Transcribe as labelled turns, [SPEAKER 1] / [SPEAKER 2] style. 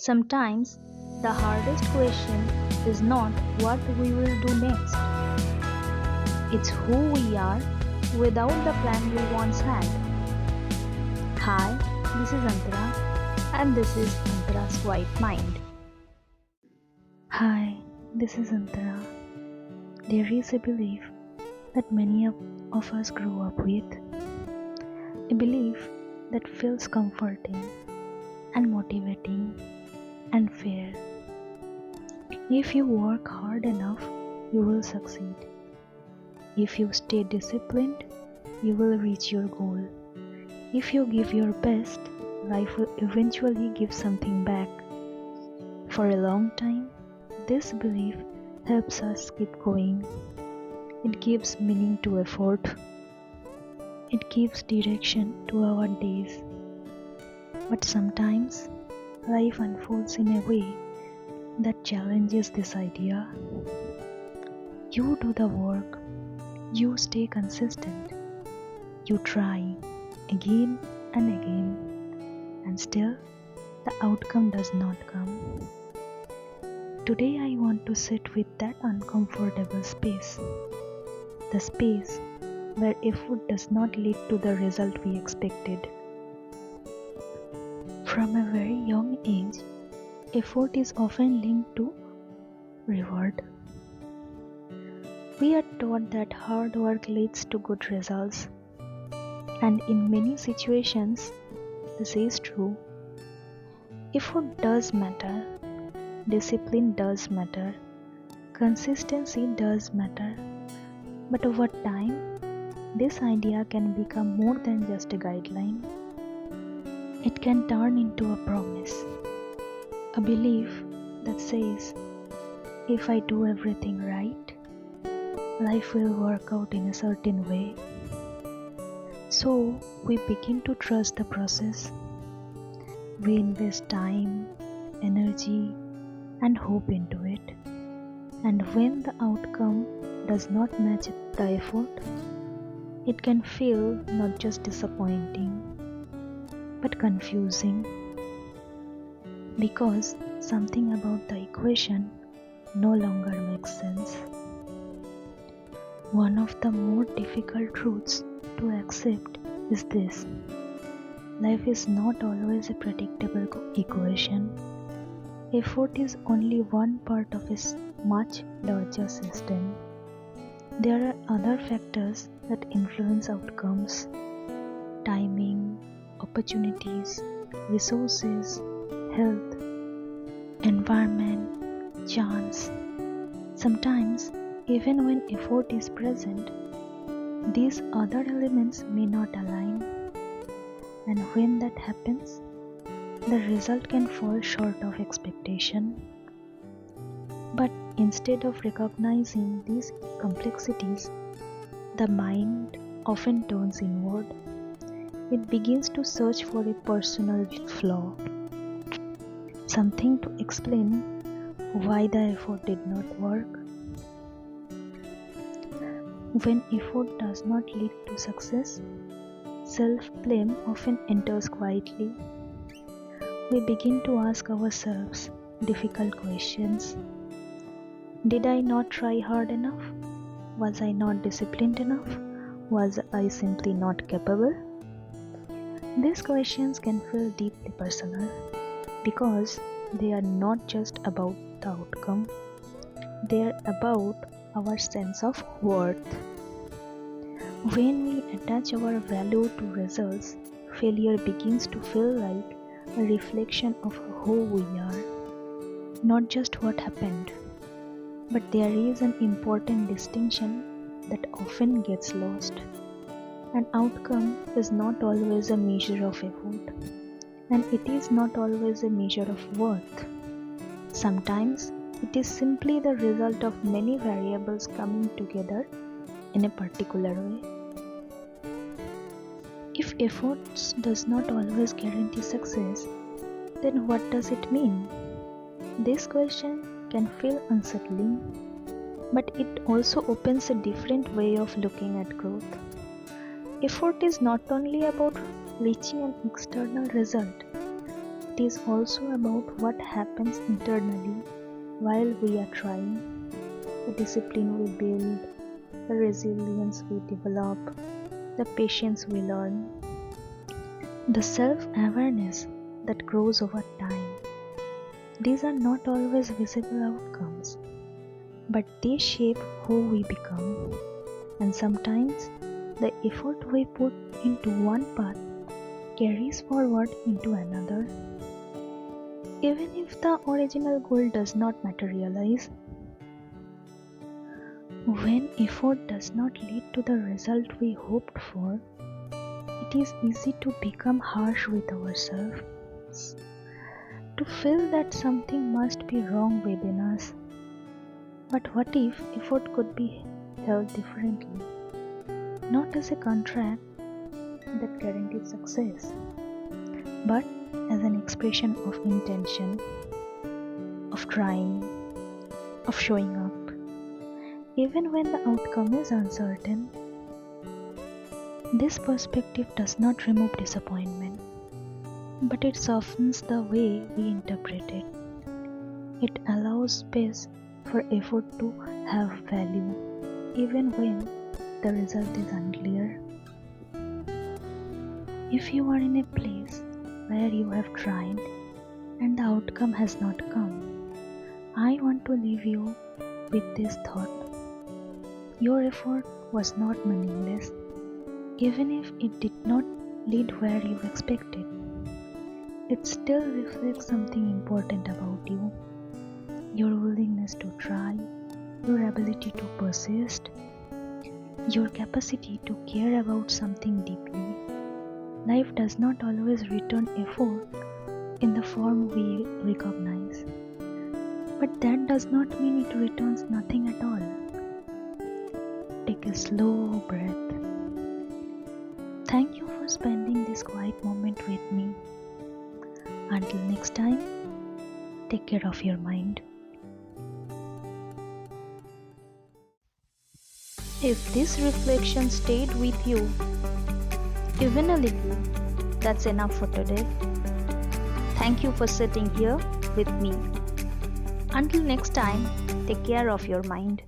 [SPEAKER 1] Sometimes the hardest question is not what we will do next, it's who we are without the plan we once had. Hi, this is Antara, and this is Antara's Quiet Mind.
[SPEAKER 2] Hi, this is Antara. There is a belief that many of us grew up with, a belief that feels comforting and motivating and fair. If you work hard enough, you will succeed. If you stay disciplined, you will reach your goal. If you give your best, life will eventually give something back. For a long time, this belief helps us keep going. It gives meaning to effort. It gives direction to our days. But sometimes, life unfolds in a way that challenges this idea. You do the work, you stay consistent, you try again and again, and still the outcome does not come. Today I want to sit with that uncomfortable space, the space where effort does not lead to the result we expected. From a very young age, effort is often linked to reward. We are taught that hard work leads to good results, and in many situations, this is true. Effort does matter, discipline does matter, consistency does matter, but over time, this idea can become more than just a guideline. It can turn into a promise, a belief that says, if I do everything right, life will work out in a certain way. So we begin to trust the process. We invest time, energy, and hope into it. And when the outcome does not match the effort, it can feel not just disappointing, but confusing. Because something about the equation no longer makes sense. One of the more difficult truths to accept is this: life is not always a predictable equation. Effort is only one part of a much larger system. There are other factors that influence outcomes: timing, opportunities, resources, health, environment, chance. Sometimes, even when effort is present, these other elements may not align, and when that happens, the result can fall short of expectation. But instead of recognizing these complexities, the mind often turns inward. It begins to search for a personal flaw, something to explain why the effort did not work. When effort does not lead to success, self-blame often enters quietly. We begin to ask ourselves difficult questions. Did I not try hard enough? Was I not disciplined enough? Was I simply not capable? These questions can feel deeply personal because they are not just about the outcome, they are about our sense of worth. When we attach our value to results, failure begins to feel like a reflection of who we are, not just what happened. But there is an important distinction that often gets lost. An outcome is not always a measure of effort, and it is not always a measure of worth. Sometimes it is simply the result of many variables coming together in a particular way. If efforts does not always guarantee success, then what does it mean? This question can feel unsettling, but it also opens a different way of looking at growth. Effort is not only about reaching an external result,
[SPEAKER 1] it is also about what happens internally while we are trying, the discipline we build, the resilience we develop, the patience we learn, the self-awareness that grows over time. These are not always visible outcomes, but they shape who we become. And sometimes the effort we put into one path carries forward into another. Even if the original goal does not materialize, when effort does not lead to the result we hoped for, it is easy to become harsh with ourselves, to feel that something must be wrong within us. But what if effort could be held differently? Not as a contract that guarantees success, but as an expression of intention, of trying, of showing up. Even when the outcome is uncertain, this perspective does not remove disappointment, but it softens the way we interpret it. It allows space for effort to have value, even when the result is unclear. If you are in a place where you have tried and the outcome has not come, I want to leave you with this thought. Your effort was not meaningless, even if it did not lead where you expected. It still reflects something important about you, your willingness to try, your ability to persist, your capacity to care about something deeply. Life does not always return effort in the form we recognize, but that does not mean it returns nothing at all. Take a slow breath. Thank you for spending this quiet moment with me. Until next time, take care of your mind. If this reflection stayed with you, even a little, that's enough for today. Thank you for sitting here with me. Until next time, take care of your mind.